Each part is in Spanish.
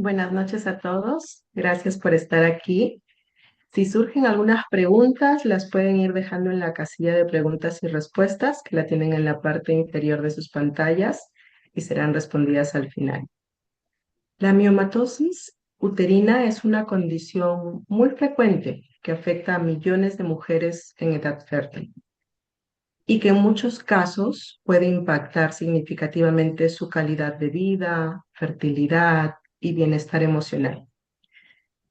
Buenas noches a todos. Gracias por estar aquí. Si surgen algunas preguntas, las pueden ir dejando en la casilla de preguntas y respuestas, que la tienen en la parte inferior de sus pantallas y serán respondidas al final. La miomatosis uterina es una condición muy frecuente que afecta a millones de mujeres en edad fértil y que en muchos casos puede impactar significativamente su calidad de vida, fertilidad y bienestar emocional.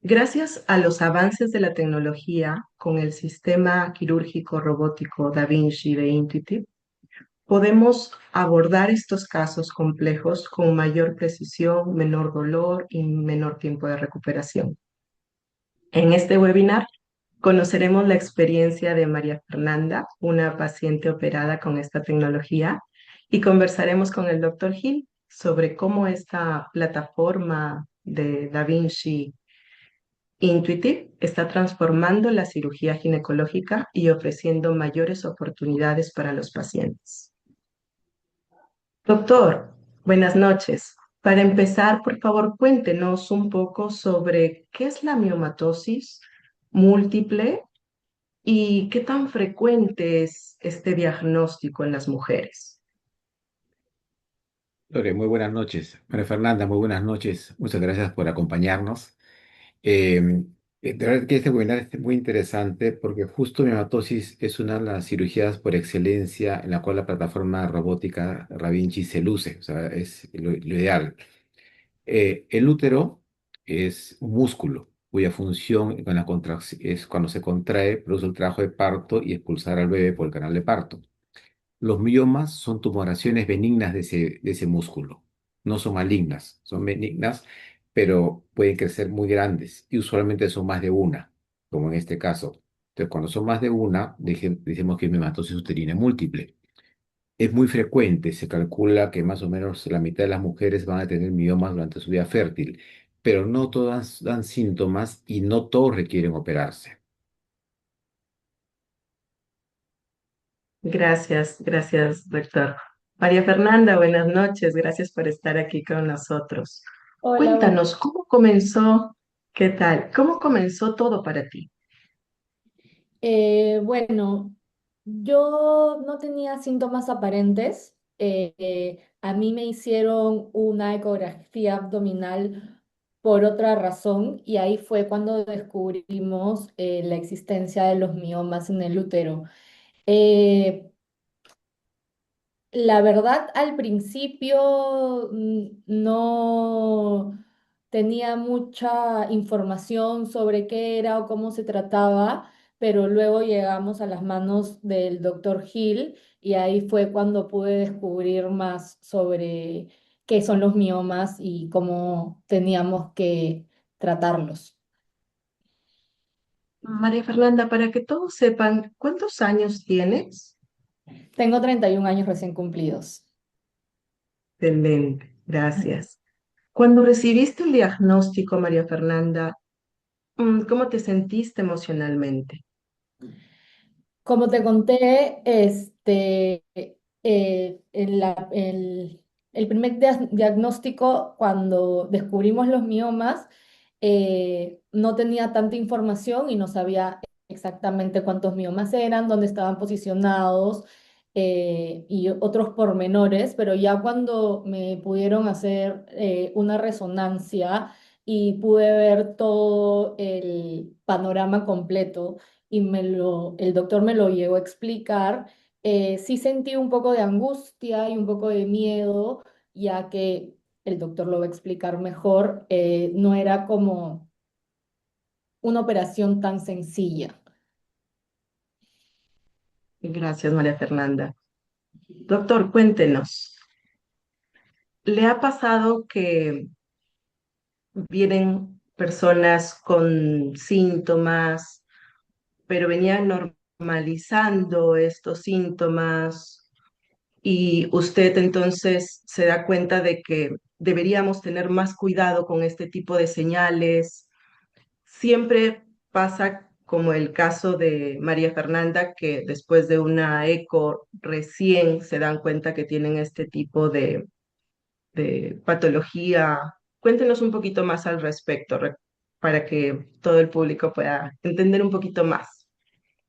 Gracias a los avances de la tecnología con el sistema quirúrgico robótico Da Vinci de Intuitive, podemos abordar estos casos complejos con mayor precisión, menor dolor y menor tiempo de recuperación. En este webinar conoceremos la experiencia de María Fernanda, una paciente operada con esta tecnología, y conversaremos con el doctor Gil sobre cómo esta plataforma de Da Vinci Intuitive está transformando la cirugía ginecológica y ofreciendo mayores oportunidades para los pacientes. Doctor, buenas noches. Para empezar, por favor, cuéntenos un poco sobre qué es la miomatosis múltiple y qué tan frecuente es este diagnóstico en las mujeres. Lore, muy buenas noches. María Fernanda, muy buenas noches. Muchas gracias por acompañarnos. Eh, de verdad que este webinar es muy interesante porque justo miomatosis es una de las cirugías por excelencia en la cual la plataforma robótica Da Vinci se luce, o sea, es lo ideal. El útero es un músculo cuya función con la es cuando se contrae, produce el trabajo de parto y expulsar al bebé por el canal de parto. Los miomas son tumoraciones benignas de ese músculo. No son malignas, son benignas, pero pueden crecer muy grandes y usualmente son más de una, como en este caso. Entonces, cuando son más de una, decimos que es miomatosis uterina múltiple. Es muy frecuente, se calcula que más o menos la mitad de las mujeres van a tener miomas durante su vida fértil, pero no todas dan síntomas y no todos requieren operarse. Gracias, doctor. María Fernanda, buenas noches. Gracias por estar aquí con nosotros. Hola, bueno. Cuéntanos, ¿cómo comenzó? ¿Qué tal? ¿Cómo comenzó todo para ti? Bueno, yo no tenía síntomas aparentes. A mí me hicieron una ecografía abdominal por otra razón y ahí fue cuando descubrimos la existencia de los miomas en el útero. Eh, La verdad, al principio no tenía mucha información sobre qué era o cómo se trataba, pero luego llegamos a las manos del doctor Hill y ahí fue cuando pude descubrir más sobre qué son los miomas y cómo teníamos que tratarlos. María Fernanda, para que todos sepan, ¿cuántos años tienes? Tengo 31 años recién cumplidos. Excelente, gracias. Cuando recibiste el diagnóstico, María Fernanda, ¿cómo te sentiste emocionalmente? Como te conté, el primer diagnóstico, cuando descubrimos los miomas, no tenía tanta información y no sabía exactamente cuántos miomas eran, dónde estaban posicionados y otros pormenores, pero ya cuando me pudieron hacer una resonancia y pude ver todo el panorama completo y el doctor me lo llegó a explicar, sí sentí un poco de angustia y un poco de miedo, ya que el doctor lo va a explicar mejor, no era como una operación tan sencilla. Gracias, María Fernanda. Doctor, cuéntenos, ¿le ha pasado que vienen personas con síntomas, pero venían normalizando estos síntomas y usted entonces se da cuenta de que deberíamos tener más cuidado con este tipo de señales? Siempre pasa como el caso de María Fernanda, que después de una eco recién se dan cuenta que tienen este tipo de patología Cuéntenos un poquito más al respecto para que todo el público pueda entender un poquito más.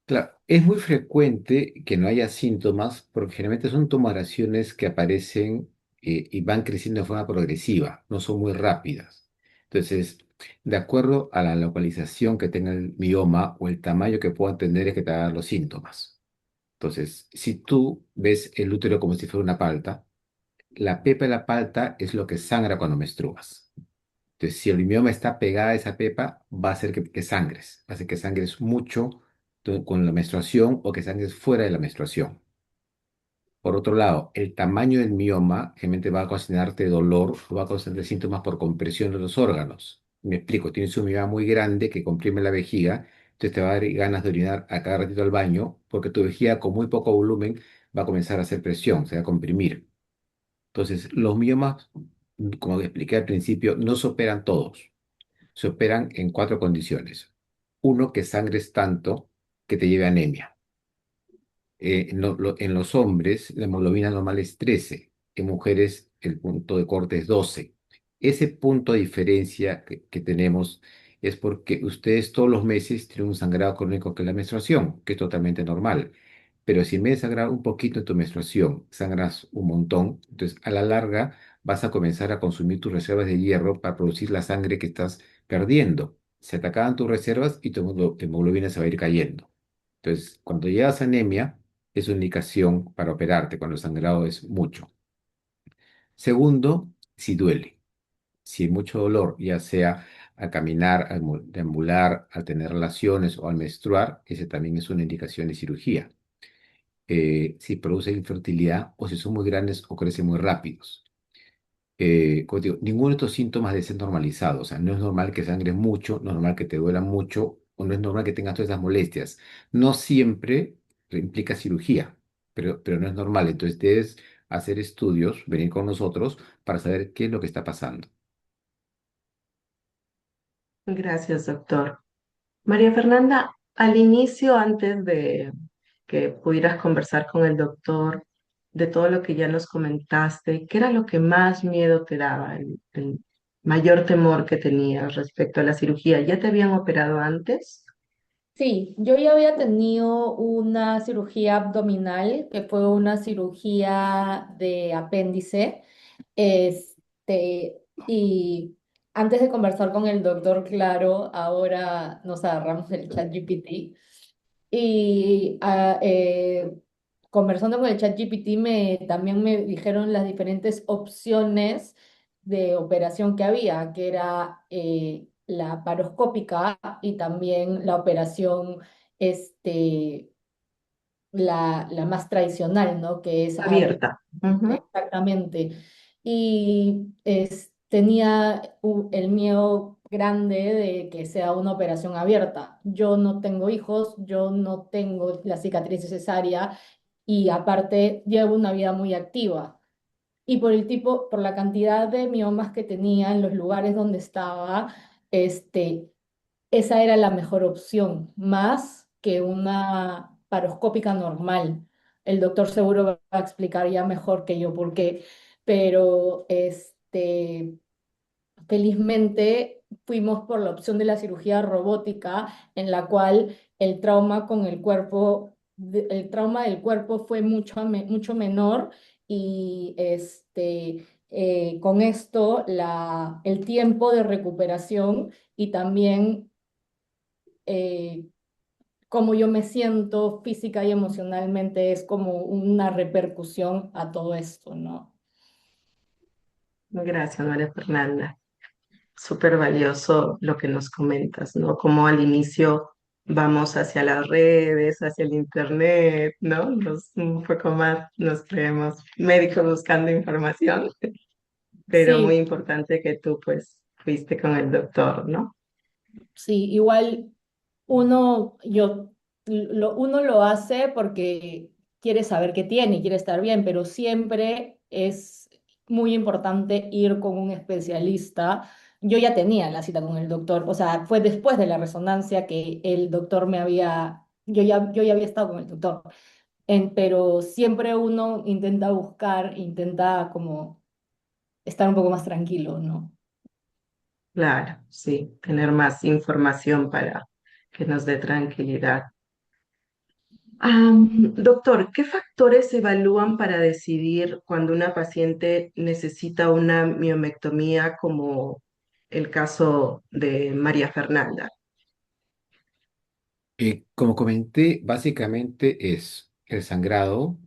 Claro, es muy frecuente que no haya síntomas porque generalmente son tumoraciones que aparecen y van creciendo de forma progresiva, no son muy rápidas. Entonces, de acuerdo a la localización que tenga el mioma o el tamaño que pueda tener es que te va a dar los síntomas. Entonces, si tú ves el útero como si fuera una palta, la pepa de la palta es lo que sangra cuando menstruas. Entonces, si el mioma está pegada a esa pepa, va a hacer que sangres, va a hacer que sangres mucho con la menstruación o que sangres fuera de la menstruación. Por otro lado, el tamaño del mioma generalmente va a ocasionarte dolor o va a ocasionarte síntomas por compresión de los órganos. Me explico, tienes un mioma muy grande que comprime la vejiga, entonces te va a dar ganas de orinar a cada ratito al baño porque tu vejiga con muy poco volumen va a comenzar a hacer presión, se va a comprimir. Entonces, los miomas, como expliqué al principio, no se operan todos. Se operan en cuatro condiciones. Uno, que sangres tanto que te lleve a anemia. En los hombres, la hemoglobina normal es 13. En mujeres, el punto de corte es 12. Ese punto de diferencia que tenemos es porque ustedes todos los meses tienen un sangrado crónico que es la menstruación, que es totalmente normal. Pero si en vez de sangrar un poquito en tu menstruación, sangras un montón, entonces a la larga vas a comenzar a consumir tus reservas de hierro para producir la sangre que estás perdiendo. Se te acaban tus reservas y tu hemoglobina se va a ir cayendo. Entonces, cuando llegas a anemia, es una indicación para operarte cuando el sangrado es mucho. Segundo, si duele. Si hay mucho dolor, ya sea al caminar, al deambular, al tener relaciones o al menstruar, ese también es una indicación de cirugía. Si produce infertilidad o si son muy grandes o crecen muy rápidos. Como te digo, ninguno de estos síntomas debe ser normalizado. O sea, no es normal que sangres mucho, no es normal que te duela mucho, o no es normal que tengas todas esas molestias. No siempre implica cirugía, pero no es normal. Entonces debes hacer estudios, venir con nosotros para saber qué es lo que está pasando. Gracias, doctor. María Fernanda, al inicio, antes de que pudieras conversar con el doctor, de todo lo que ya nos comentaste, ¿qué era lo que más miedo te daba, el mayor temor que tenías respecto a la cirugía? ¿Ya te habían operado antes? Sí, yo ya había tenido una cirugía abdominal, que fue una cirugía de apéndice, y antes de conversar con el doctor, claro, ahora nos agarramos el chat GPT y conversando con el chat GPT también me dijeron las diferentes opciones de operación que había, que era la paroscópica y también la operación, este, la más tradicional, ¿no? Que es abrir. Abierta. Ujú. Exactamente. Y tenía el miedo grande de que sea una operación abierta. Yo no tengo hijos, yo no tengo la cicatriz necesaria y aparte llevo una vida muy activa. Y por el tipo, por la cantidad de miomas que tenía en los lugares donde estaba, este, esa era la mejor opción, más que una paroscópica normal. El doctor seguro va a explicar ya mejor que yo por qué, pero felizmente fuimos por la opción de la cirugía robótica, en la cual el trauma con el cuerpo, el trauma del cuerpo fue mucho menor y con esto el tiempo de recuperación y también cómo yo me siento física y emocionalmente es como una repercusión a todo esto, ¿no? Gracias, María Fernanda. Súper valioso lo que nos comentas, ¿no? Como al inicio vamos hacia las redes, hacia el internet, ¿no? Un poco más nos creemos médicos buscando información, pero muy Sí, importante que tú pues fuiste con el doctor, ¿no? sí, igual uno lo hace porque quiere saber qué tiene y quiere estar bien, pero siempre es muy importante ir con un especialista. Yo ya tenía la cita con el doctor, o sea, fue después de la resonancia que el doctor yo ya había estado con el doctor, pero siempre uno intenta buscar, intenta como estar un poco más tranquilo, ¿no? Claro, sí, tener más información para que nos dé tranquilidad. Doctor, ¿qué factores se evalúan para decidir cuando una paciente necesita una miomectomía como el caso de María Fernanda? Como comenté, básicamente es el sangrado,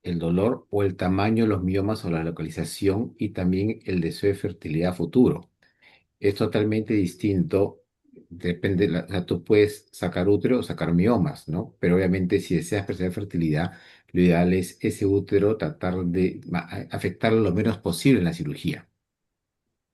el dolor o el tamaño de los miomas o la localización y también el deseo de fertilidad futuro. Es totalmente distinto, depende, o sea, tú puedes sacar útero o sacar miomas, ¿no? Pero obviamente si deseas preservar fertilidad, lo ideal es ese útero tratar de afectarlo lo menos posible en la cirugía.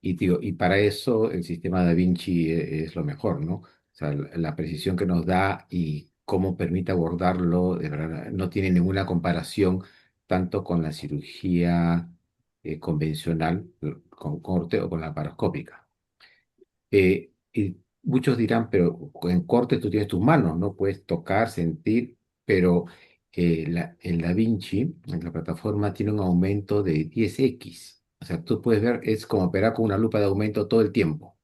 Y, digo, y para eso el sistema Da Vinci es lo mejor, ¿no? O sea, la precisión que nos da y cómo permite abordarlo, de verdad, no tiene ninguna comparación tanto con la cirugía convencional, con corte o con la laparoscópica. Y muchos dirán, pero en corte tú tienes tus manos, ¿no? Puedes tocar, sentir, pero el Da Vinci, en la plataforma, tiene un aumento de 10x. O sea, tú puedes ver, es como operar con una lupa de aumento todo el tiempo,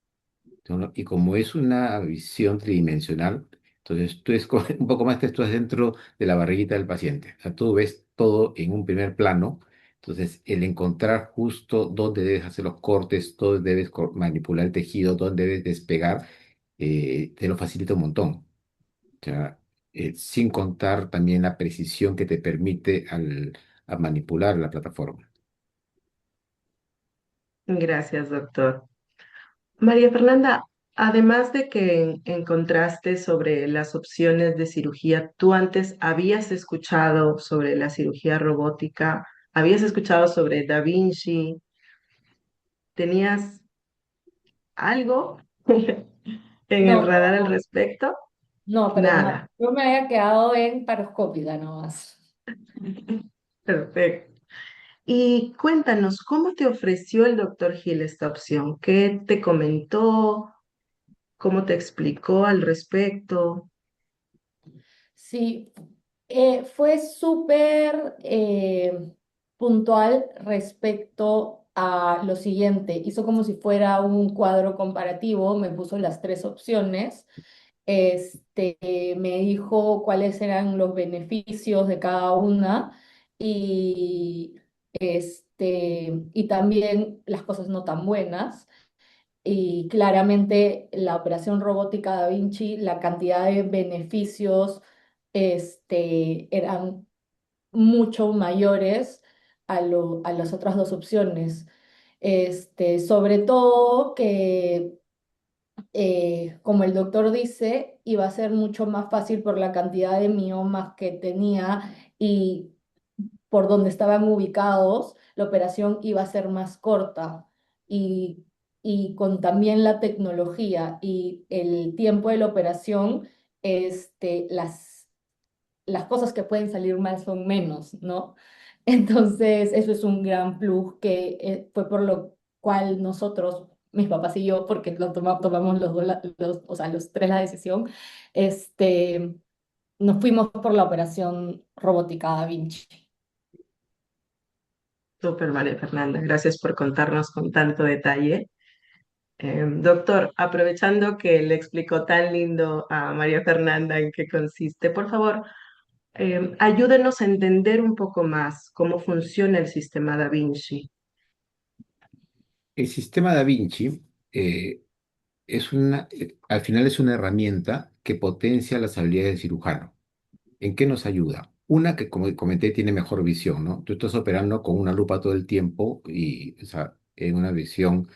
¿no? Y como es una visión tridimensional, entonces tú es un poco más, te estás dentro de la barriguita del paciente. O sea, tú ves todo en un primer plano. Entonces, el encontrar justo dónde debes hacer los cortes, dónde debes manipular el tejido, dónde debes despegar, te lo facilita un montón. O sea, sin contar también la precisión que te permite a manipular la plataforma. Gracias, doctor. María Fernanda, además de que encontraste sobre las opciones de cirugía, ¿tú antes habías escuchado sobre la cirugía robótica? ¿Habías escuchado sobre Da Vinci? ¿Tenías algo en el No, radar al respecto? no, para nada. Nada. Yo me había quedado en paroscópica nomás. Perfecto. Y cuéntanos, ¿cómo te ofreció el doctor Gil esta opción? ¿Qué te comentó? ¿Cómo te explicó al respecto? Sí, fue súper puntual respecto a lo siguiente. Hizo como si fuera un cuadro comparativo, me puso las tres opciones. Me dijo cuáles eran los beneficios de cada una y, y también las cosas no tan buenas. Y claramente la operación robótica Da Vinci, la cantidad de beneficios eran mucho mayores a las otras dos opciones. Sobre todo que como el doctor dice, iba a ser mucho más fácil por la cantidad de miomas que tenía y por donde estaban ubicados, la operación iba a ser más corta y, y con también la tecnología y el tiempo de la operación, las cosas que pueden salir mal son menos, ¿no? Entonces, eso es un gran plus que fue por lo cual nosotros, mis papás y yo, porque tomamos los, dos o sea, los tres la decisión, este, nos fuimos por la operación robótica Da Vinci. Súper, María Fernanda. Gracias por contarnos con tanto detalle. Doctor, aprovechando que le explicó tan lindo a María Fernanda en qué consiste, por favor, ayúdenos a entender un poco más cómo funciona el sistema Da Vinci. El sistema Da Vinci al final es una herramienta que potencia las habilidades del cirujano. ¿En qué nos ayuda? Una que, como comenté, tiene mejor visión, ¿no? Tú estás operando con una lupa todo el tiempo y, o sea, en una visión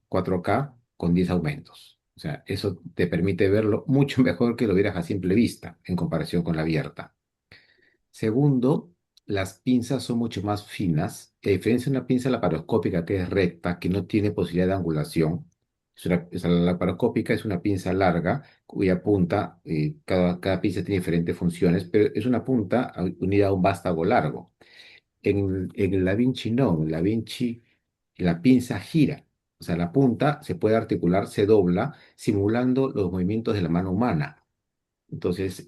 4K con 10 aumentos. O sea, eso te permite verlo mucho mejor que lo vieras a simple vista en comparación con la abierta. Segundo, las pinzas son mucho más finas. A diferencia de una pinza laparoscópica que es recta, que no tiene posibilidad de angulación. La laparoscópica es una pinza larga cuya punta, cada pinza tiene diferentes funciones, pero es una punta unida a un vástago largo. En el Da Vinci no, en el Da Vinci la pinza gira. O sea, la punta se puede articular, se dobla, simulando los movimientos de la mano humana. Entonces,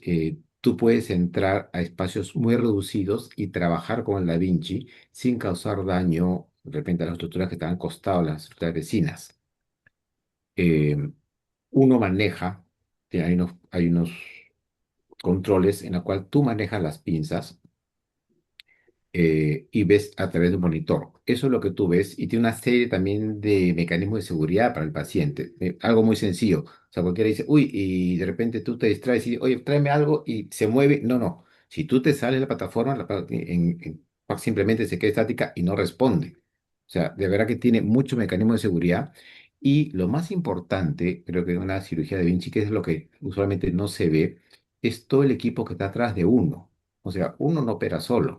tú puedes entrar a espacios muy reducidos y trabajar con el Da Vinci sin causar daño de repente a las estructuras que están al costado, las estructuras vecinas. eh, uno maneja, hay unos controles en la cual tú manejas las pinzas y ves a través de un monitor. Eso es lo que tú ves y tiene una serie también de mecanismos de seguridad para el paciente. Algo muy sencillo. O sea, cualquiera dice, uy, y de repente tú te distraes y, oye, tráeme algo y se mueve. No, no. Si tú te sales de la plataforma, simplemente se queda estática y no responde. O sea, de verdad que tiene muchos mecanismos de seguridad. Y lo más importante, creo que en una cirugía de Vinci, que es lo que usualmente no se ve, es todo el equipo que está atrás de uno. O sea, uno no opera solo.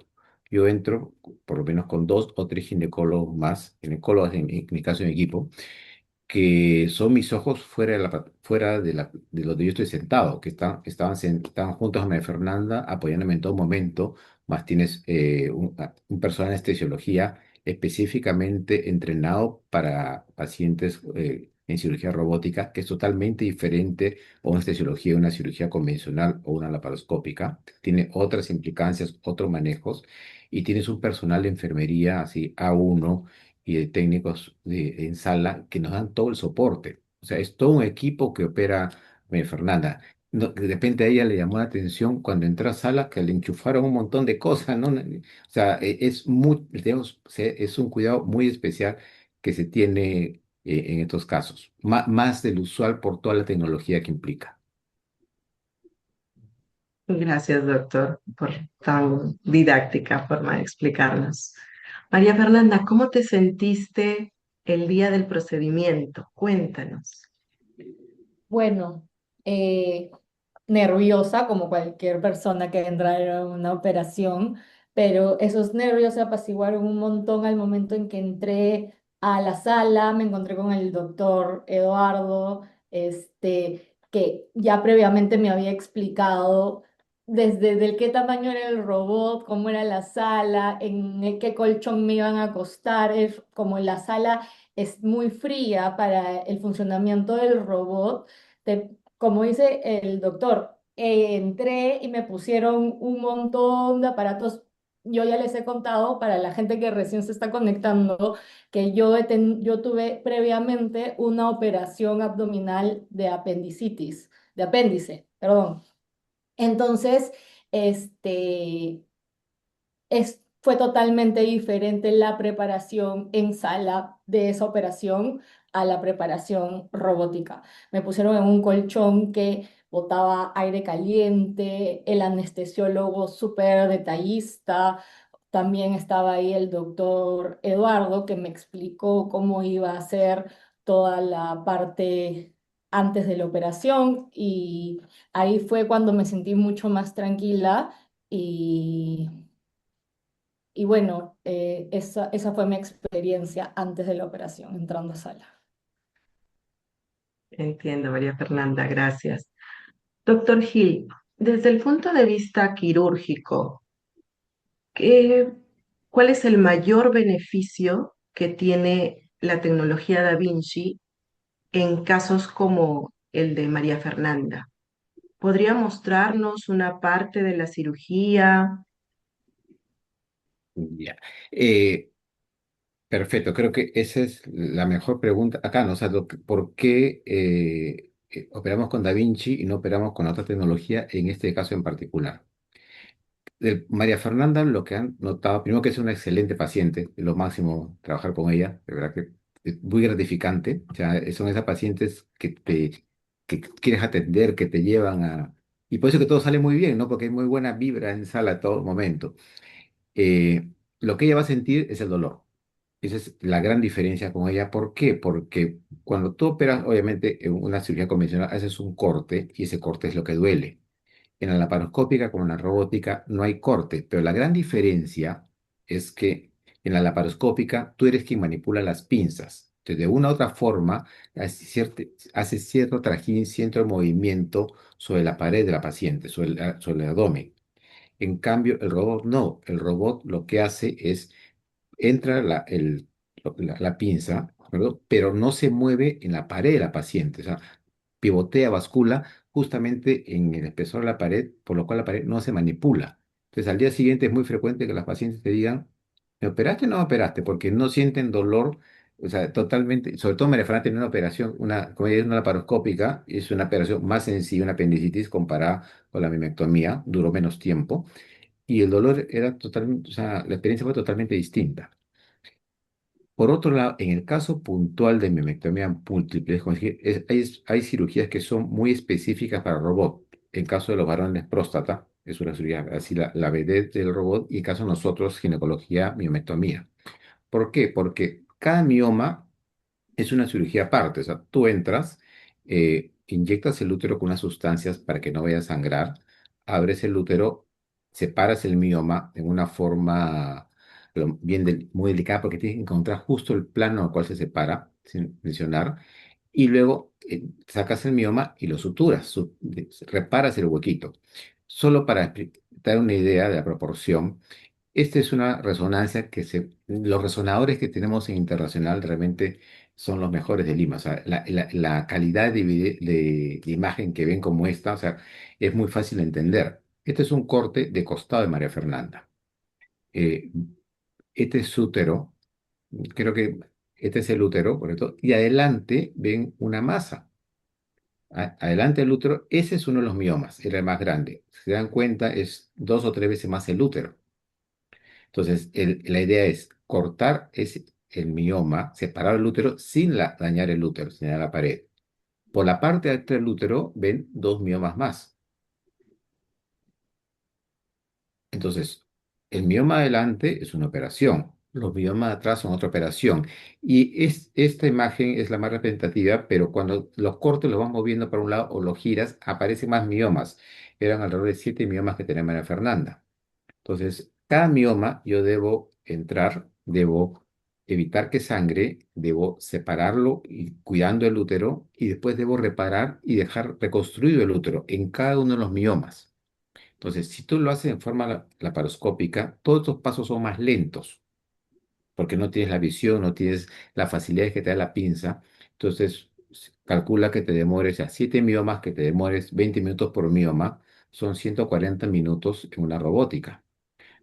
Yo entro por lo menos con dos o tres ginecólogos más, ginecólogos en mi caso en mi equipo, que son mis ojos fuera de donde yo estoy sentado, que estaban juntos a María Fernanda apoyándome en todo momento, más tienes un personal de anestesiología específicamente entrenado para pacientes en cirugía robótica, que es totalmente diferente a una anestesiología, una cirugía convencional o una laparoscópica. Tiene otras implicancias, otros manejos, y tienes un personal de enfermería así A1 y de técnicos en sala que nos dan todo el soporte. O sea, es todo un equipo que opera Fernanda. De repente a ella le llamó la atención cuando entró a sala que le enchufaron un montón de cosas, ¿no? O sea, es un cuidado muy especial que se tiene en estos casos, más del usual por toda la tecnología que implica. Gracias, doctor, por tan didáctica forma de explicarnos. María Fernanda, ¿cómo te sentiste el día del procedimiento? Cuéntanos. Bueno, eh, nerviosa como cualquier persona que entra a una operación, pero esos nervios se apaciguaron un montón al momento en que entré a la sala, me encontré con el doctor Eduardo, que ya previamente me había explicado desde del qué tamaño era el robot, cómo era la sala, en qué colchón me iban a acostar, como la sala es muy fría para el funcionamiento del robot. Como dice el doctor, entré y me pusieron un montón de aparatos. Yo ya les he contado para la gente que recién se está conectando que yo tuve previamente una operación abdominal de apendicitis, de apéndice, perdón. Entonces, este, fue totalmente diferente la preparación en sala de esa operación a la preparación robótica. Me pusieron en un colchón que botaba aire caliente, el anestesiólogo súper detallista. También estaba ahí el doctor Eduardo que me explicó cómo iba a ser toda la parte antes de la operación y ahí fue cuando me sentí mucho más tranquila y bueno, esa fue mi experiencia antes de la operación, entrando a sala. Entiendo, María Fernanda, gracias. Doctor Gil, desde el punto de vista quirúrgico, ¿qué- ¿cuál es el mayor beneficio que tiene la tecnología Da Vinci en casos como el de María Fernanda? ¿Podría mostrarnos una parte de la cirugía? Ya. Eh, Perfecto, creo que esa es la mejor pregunta acá, ¿no? O sea, ¿por qué operamos con Da Vinci y no operamos con otra tecnología en este caso en particular? María Fernanda, lo que han notado, primero que es una excelente paciente, es lo máximo trabajar con ella, de verdad que es muy gratificante. O sea, son esas pacientes que quieres atender, que te llevan a... Y por eso que todo sale muy bien, ¿no? Porque hay muy buena vibra en sala a todo momento. Lo que ella va a sentir es el dolor. Esa es la gran diferencia con ella. ¿Por qué? Porque cuando tú operas, obviamente, en una cirugía convencional, haces un corte y ese corte es lo que duele. En la laparoscópica como en la robótica no hay corte, pero la gran diferencia es que en la laparoscópica tú eres quien manipula las pinzas. Entonces, de una u otra forma, hace cierto trajín, cierto movimiento sobre la pared de la paciente, sobre el abdomen. En cambio, el robot no. El robot lo que hace es entra la pinza, ¿verdad? Pero no se mueve en la pared de la paciente, o sea, pivotea, bascula justamente en el espesor de la pared, por lo cual la pared no se manipula. Entonces, al día siguiente es muy frecuente que las pacientes te digan, ¿me operaste o no me operaste? Porque no sienten dolor O sea, totalmente, sobre todo María Fernanda tenía una operación, como ella es una laparoscópica, es una operación más sencilla, una apendicitis comparada con la mimectomía, duró menos tiempo, y el dolor era totalmente, o sea, la experiencia fue totalmente distinta. Por otro lado, en el caso puntual de mimectomía múltiple, es como decir, hay cirugías que son muy específicas para el robot. En caso de los varones, próstata, es una cirugía así la vedette del robot, y en caso de nosotros, ginecología, mimectomía. ¿Por qué? Porque cada mioma es una cirugía aparte. O sea, tú entras, inyectas el útero con unas sustancias para que no vaya a sangrar, abres el útero, separas el mioma en una forma muy delicada porque tienes que encontrar justo el plano al cual se separa, sin mencionar, y luego sacas el mioma y lo suturas, reparas el huequito. Solo para dar una idea de la proporción. Esta es una resonancia los resonadores que tenemos en internacional realmente son los mejores de Lima. O sea, la calidad de imagen que ven como esta, o sea, es muy fácil de entender. Este es un corte de costado de María Fernanda. Eh, este es su útero, creo que este es el útero, ¿correcto? Y adelante ven una masa. Adelante del útero, ese es uno de los miomas, era el más grande. Si se dan cuenta, es 2 o 3 veces más el útero. Entonces, la idea es cortar el mioma, separar el útero sin dañar el útero, sin dañar la pared. Por la parte alta del útero ven 2 miomas más. Entonces, el mioma adelante es una operación, los miomas de atrás son otra operación. Y esta imagen es la más representativa, pero cuando los cortes los vas moviendo para un lado o los giras, aparecen más miomas. Eran alrededor de 7 miomas que tenía María Fernanda. Entonces, cada mioma yo debo entrar, debo evitar que sangre, debo separarlo y cuidando el útero y después debo reparar y dejar reconstruido el útero en cada uno de los miomas. Entonces, si tú lo haces en forma laparoscópica, todos estos pasos son más lentos porque no tienes la visión, no tienes la facilidad que te da la pinza. Entonces, calcula que te demores a 7 miomas, que te demores 20 minutos por mioma, son 140 minutos en una robótica.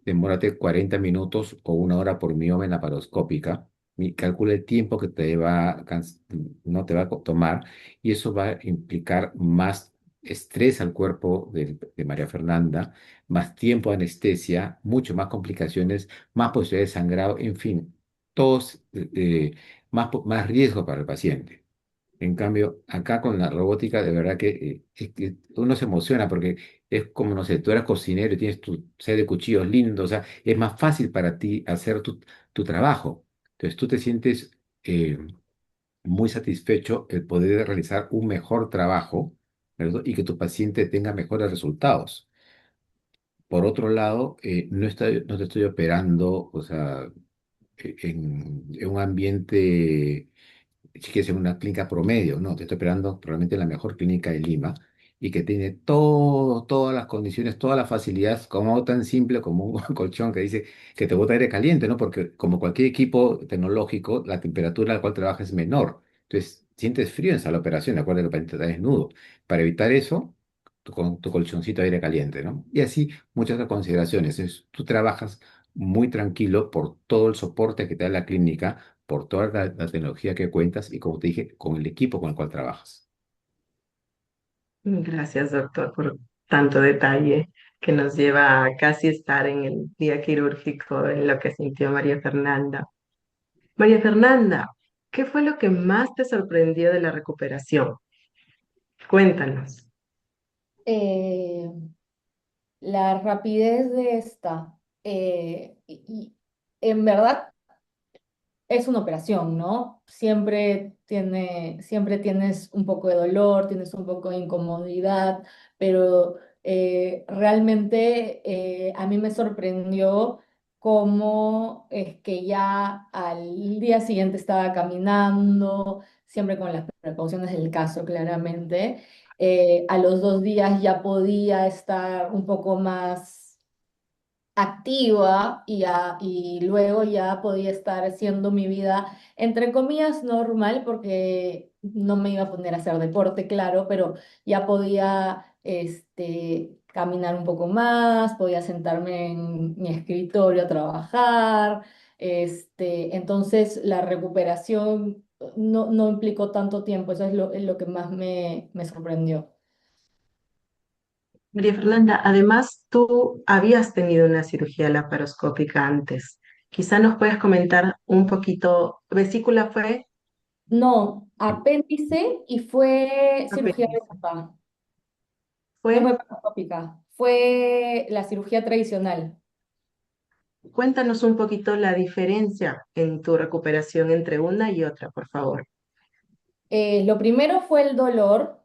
Demórate 40 minutos o 1 hora por mioma en laparoscópica. Y calcula el tiempo que no te va a tomar, y eso va a implicar más estrés al cuerpo de María Fernanda, más tiempo de anestesia, mucho más complicaciones, más posibilidades de sangrado, en fin, todos más riesgo para el paciente. En cambio, acá con la robótica, de verdad que uno se emociona porque es como, no sé, tú eres cocinero y tienes tu set de cuchillos lindos, o sea, es más fácil para ti hacer tu trabajo. Entonces tú te sientes muy satisfecho el poder realizar un mejor trabajo, ¿verdad? Y que tu paciente tenga mejores resultados. Por otro lado, no te estoy operando, o sea, en un ambiente si quieres en una clínica promedio, no, te estoy operando probablemente en la mejor clínica de Lima y que tiene todas las condiciones, todas las facilidades, como algo tan simple como un colchón que dice que te bota aire caliente, ¿no? Porque como cualquier equipo tecnológico, la temperatura a la cual trabaja es menor. Entonces, sientes frío en sala de operación, de acuerdo que el paciente está desnudo. Para evitar eso, con tu colchoncito de aire caliente, ¿no? Y así muchas otras consideraciones. Tú trabajas muy tranquilo por todo el soporte que te da la clínica, por toda la tecnología que cuentas y, como te dije, con el equipo con el cual trabajas. Gracias, doctor, por tanto detalle que nos lleva a casi estar en el día quirúrgico en lo que sintió María Fernanda. María Fernanda, ¿qué fue lo que más te sorprendió de la recuperación? Cuéntanos. Eh, la rapidez de esta, y en verdad es una operación, ¿no? Siempre tienes un poco de dolor, tienes un poco de incomodidad, pero realmente a mí me sorprendió cómo es que ya al día siguiente estaba caminando, siempre con las precauciones del caso, claramente. A los 2 días ya podía estar un poco más activa y luego ya podía estar haciendo mi vida, entre comillas, normal, porque no me iba a poner a hacer deporte, claro, pero ya podía caminar un poco más, podía sentarme en mi escritorio a trabajar. Entonces la recuperación no implicó tanto tiempo, eso es lo que más me sorprendió. María Fernanda, además tú habías tenido una cirugía laparoscópica antes. Quizá nos puedes comentar un poquito. ¿Vesícula fue? No, apéndice y fue cirugía de Apéndice. papá. No fue ¿Fue? laparoscópica, fue la cirugía tradicional. Cuéntanos un poquito la diferencia en tu recuperación entre una y otra, por favor. Lo primero fue el dolor,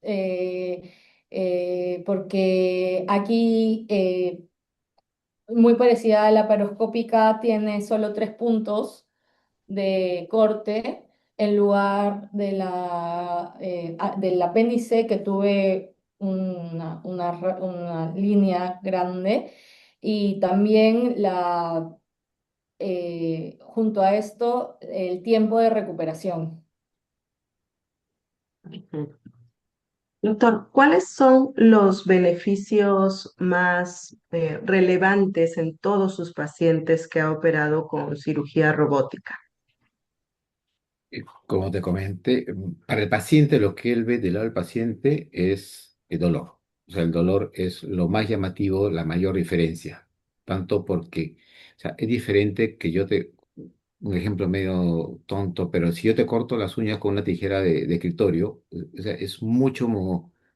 eh, porque aquí, muy parecida a la laparoscópica, tiene solo 3 puntos de corte en lugar de del apéndice que tuve una línea grande y también junto a esto el tiempo de recuperación. Ujú. Doctor, ¿cuáles son los beneficios más relevantes en todos sus pacientes que ha operado con cirugía robótica? Como te comenté, para el paciente lo que él ve del lado del paciente es el dolor. O sea, el dolor es lo más llamativo, la mayor diferencia. Tanto porque, o sea, es diferente que un ejemplo medio tonto, pero si yo te corto las uñas con una tijera de escritorio, o sea, o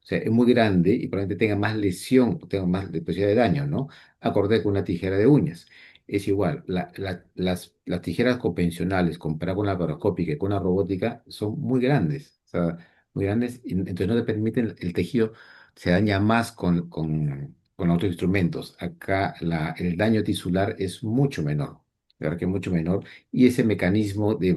sea, es muy grande y probablemente tenga más lesión, tenga más posibilidad de daño, ¿no? A cortar con una tijera de uñas. Es igual, las tijeras convencionales comparadas con la laparoscópica y con la robótica son muy grandes, o sea, muy grandes, y entonces no te permiten, el tejido se daña más con otros instrumentos. Acá el daño tisular es mucho menor, de verdad que es mucho menor, y ese mecanismo que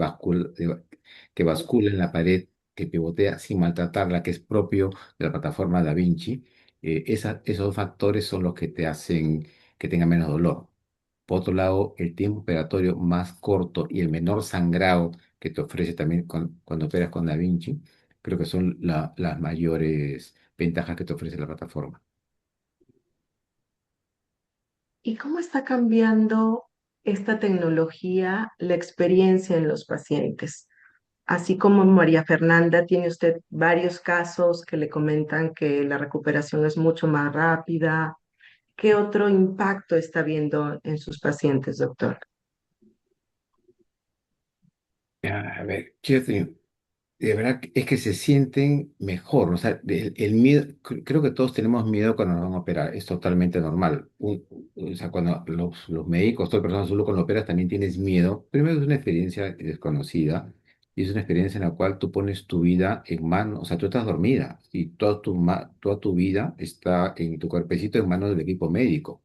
bascula en la pared, que pivotea sin maltratarla, que es propio de la plataforma Da Vinci, esos factores son los que te hacen que tenga menos dolor. Por otro lado, el tiempo operatorio más corto y el menor sangrado que te ofrece también cuando operas con Da Vinci, creo que son las mayores ventajas que te ofrece la plataforma. ¿Y cómo está cambiando esta tecnología la experiencia en los pacientes? Así como María Fernanda, tiene usted varios casos que le comentan que la recuperación es mucho más rápida. ¿Qué otro impacto está viendo en sus pacientes, doctor? A ver, de verdad que es que se sienten mejor, o sea, el miedo, creo que todos tenemos miedo cuando nos van a operar, es totalmente normal. O sea, cuando los médicos, toda persona solo cuando operas también tienes miedo. Primero es una experiencia desconocida y es una experiencia en la cual tú pones tu vida en manos, o sea, tú estás dormida y toda tu vida está en tu cuerpecito en manos del equipo médico.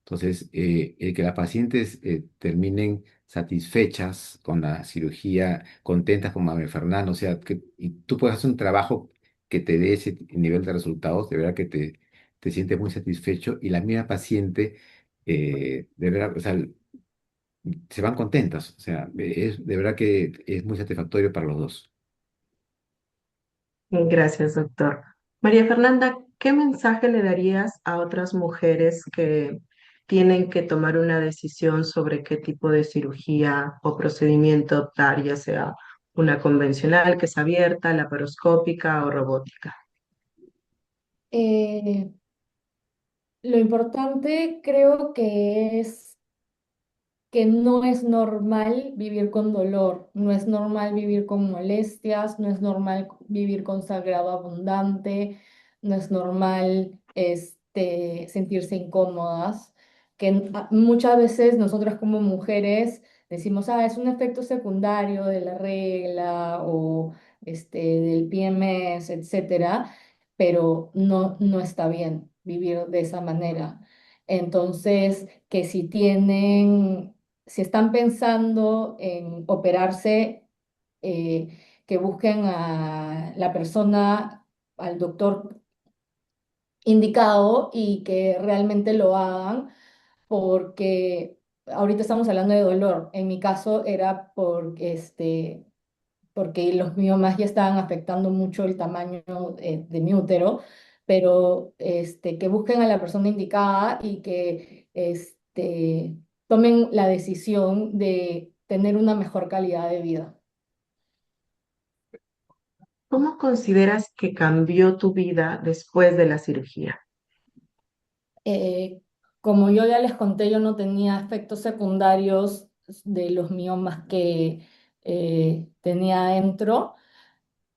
Entonces, el que las pacientes terminen satisfechas con la cirugía, contentas con Mabel Fernando, o sea, y tú puedes hacer un trabajo que te dé ese nivel de resultados, de verdad que te sientes muy satisfecho y la misma paciente, de verdad, o sea, se van contentas, o sea, de verdad que es muy satisfactorio para los dos. Gracias, doctor. María Fernanda, ¿qué mensaje le darías a otras mujeres que tienen que tomar una decisión sobre qué tipo de cirugía o procedimiento optar, ya sea una convencional, que es abierta, laparoscópica o robótica? Eh, lo importante creo que es que no es normal vivir con dolor, no es normal vivir con molestias, no es normal vivir con sangrado abundante, no es normal sentirse incómodas, que muchas veces nosotras como mujeres decimos, ah, es un efecto secundario de la regla o del PMS, etcétera, pero no está bien vivir de esa manera. Entonces, que si están pensando en operarse, que busquen a la persona, al doctor indicado y que realmente lo hagan, porque ahorita estamos hablando de dolor. En mi caso era porque los miomas ya estaban afectando mucho el tamaño de mi útero, pero que busquen a la persona indicada y que tomen la decisión de tener una mejor calidad de vida. ¿Cómo consideras que cambió tu vida después de la cirugía? Eh, Como yo ya les conté, yo no tenía efectos secundarios de los miomas que tenía adentro,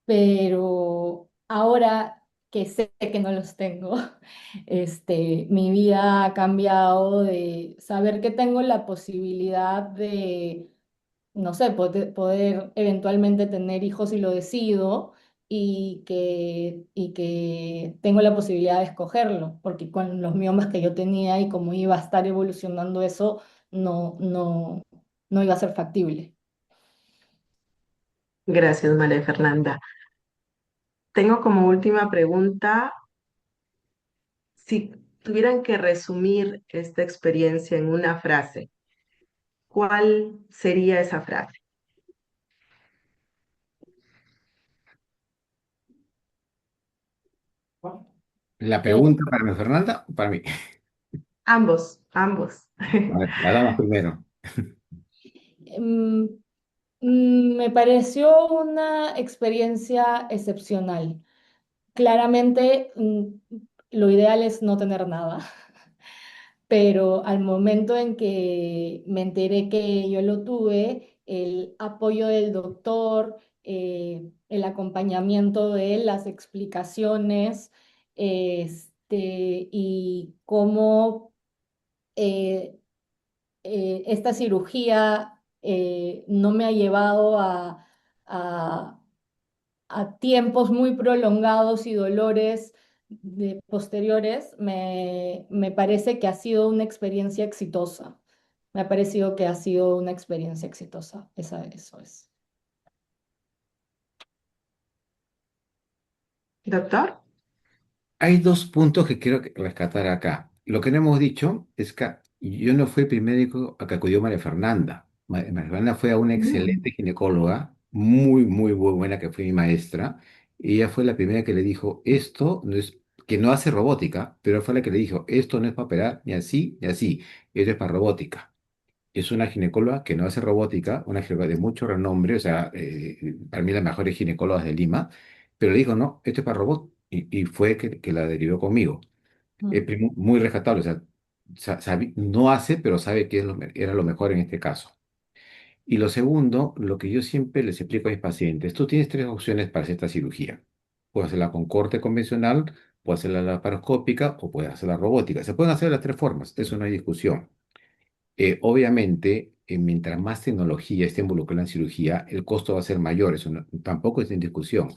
pero ahora que sé que no los tengo, mi vida ha cambiado de saber que tengo la posibilidad de no sé, poder eventualmente tener hijos si lo decido y que tengo la posibilidad de escogerlo, porque con los miomas que yo tenía y cómo iba a estar evolucionando eso, no, no, no iba a ser factible. Gracias, María Fernanda. Tengo como última pregunta, si tuvieran que resumir esta experiencia en una frase, ¿cuál sería esa frase? La Eh, pregunta para mi Fernanda o para mí. Ambos, ambos. A ver, la damos primero. mm, Me pareció una experiencia excepcional. Claramente, lo ideal es no tener nada. Pero al momento en que me enteré que yo lo tuve, el apoyo del doctor, el acompañamiento de él, las explicaciones, y cómo eh, esta cirugía no me ha llevado a a tiempos muy prolongados y dolores posteriores, me parece que ha sido una experiencia exitosa. Me ha parecido que ha sido una experiencia exitosa. Eso es. Doctor, Hay dos puntos que quiero rescatar acá. Lo que no hemos dicho es que yo no fui el primer médico a que acudió María Fernanda. María Fernanda fue a una mm, excelente ginecóloga, muy, muy, muy buena, que fue mi maestra. Y ella fue la primera que le dijo, esto no es, que no hace robótica, pero fue la que le dijo, esto no es para operar ni así, ni así, esto es para robótica. Es una ginecóloga que no hace robótica, una ginecóloga de mucho renombre, o sea, para mí las mejores ginecólogas de Lima, pero le dijo, no, esto es para robot, y fue que la derivó conmigo. Mm. Muy rescatable, o sea, no hace, pero sabe que era lo mejor en este caso. Y lo segundo, lo que yo siempre les explico a mis pacientes, tú tienes tres opciones para hacer esta cirugía. Puedes hacerla con corte convencional, puedes hacerla laparoscópica o puedes hacerla robótica. Se pueden hacer de las tres formas, eso no hay discusión. Obviamente, mientras más tecnología esté involucrada en cirugía, el costo va a ser mayor, eso tampoco está en discusión.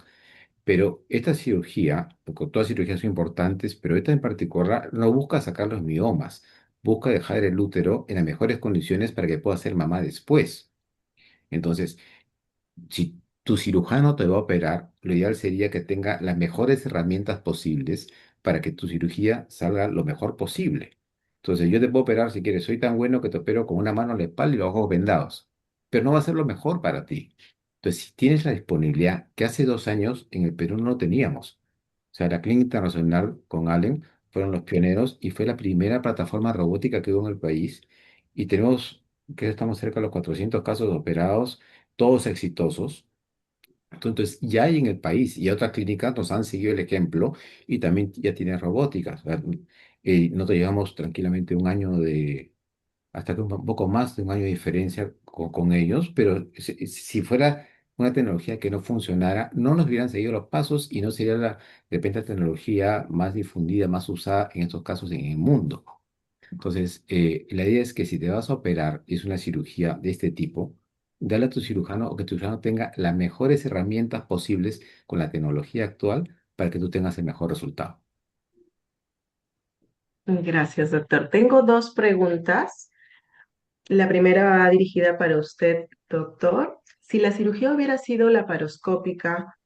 Pero esta cirugía, porque todas las cirugías son importantes, pero esta en particular no busca sacar los miomas, busca dejar el útero en las mejores condiciones para que pueda ser mamá después. Entonces, si tu cirujano te va a operar, lo ideal sería que tenga las mejores herramientas posibles para que tu cirugía salga lo mejor posible. Entonces, yo te puedo operar si quieres, soy tan bueno que te opero con una mano en la espalda y los ojos vendados, pero no va a ser lo mejor para ti. Entonces, si tienes la disponibilidad, que hace 2 años en el Perú no lo teníamos. O sea, la Clínica Internacional con Allen fueron los pioneros y fue la primera plataforma robótica que hubo en el país. Y tenemos, que estamos cerca de los 400 casos operados, todos exitosos. Entonces, ya hay en el país y otras clínicas nos han seguido el ejemplo y también ya tienen robóticas. O sea, nosotros llevamos tranquilamente un año hasta que un poco más de un año de diferencia con ellos, pero si fuera una tecnología que no funcionara, no nos hubieran seguido los pasos y no sería de repente la tecnología más difundida, más usada en estos casos en el mundo. Entonces, la idea es que si te vas a operar, es una cirugía de este tipo, dale a tu cirujano o que tu cirujano tenga las mejores herramientas posibles con la tecnología actual para que tú tengas el mejor resultado. gracias, doctor. Tengo dos preguntas. La primera va dirigida para usted, doctor. Si la cirugía hubiera sido laparoscópica,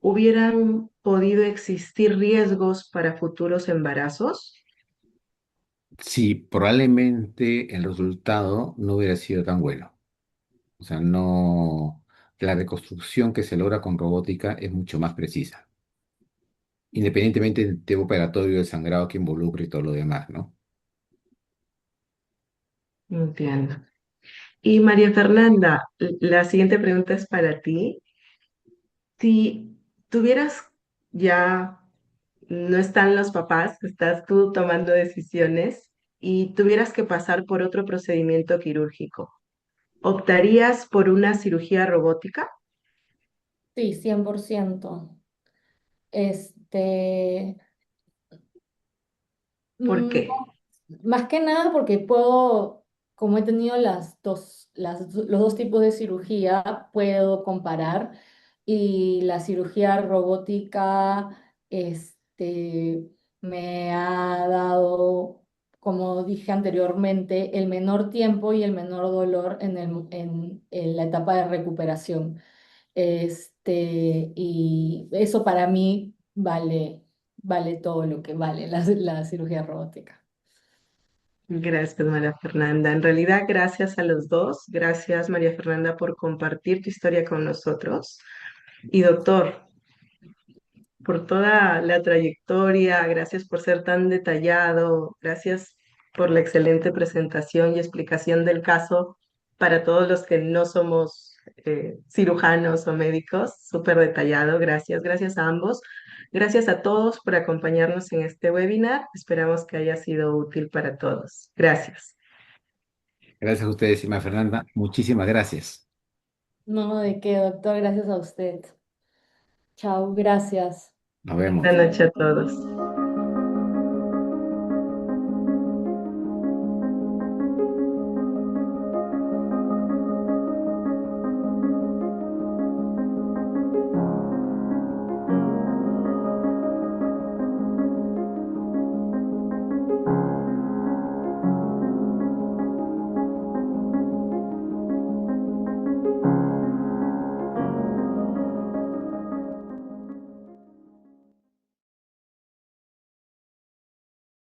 ¿hubieran podido existir riesgos para futuros embarazos? Sí, probablemente el resultado no hubiera sido tan bueno. O sea, no, la reconstrucción que se logra con robótica es mucho más precisa, independientemente del tema operatorio, del sangrado que involucre y todo lo demás, ¿no? Entiendo. Y María Fernanda, la siguiente pregunta es para ti. Si tuvieras ya, no están los papás, estás tú tomando decisiones y tuvieras que pasar por otro procedimiento quirúrgico, ¿optarías por una cirugía robótica? Sí, 100%. Este, ¿Por mm, qué? Más que nada porque puedo, como he tenido los dos tipos de cirugía, puedo comparar y la cirugía robótica me ha dado, como dije anteriormente, el menor tiempo y el menor dolor en la etapa de recuperación. Y eso para mí vale todo lo que vale la cirugía robótica. Gracias, María Fernanda. En realidad, gracias a los dos. Gracias, María Fernanda, por compartir tu historia con nosotros. Y doctor, por toda la trayectoria, gracias por ser tan detallado, gracias por la excelente presentación y explicación del caso para todos los que no somos cirujanos o médicos, súper detallado, gracias, gracias a ambos. Gracias a todos por acompañarnos en este webinar. Esperamos que haya sido útil para todos. Gracias. Gracias a ustedes, María Fernanda. Muchísimas gracias. No, de qué, doctor, gracias a usted. Chao, gracias. Nos vemos. Buenas noches a todos.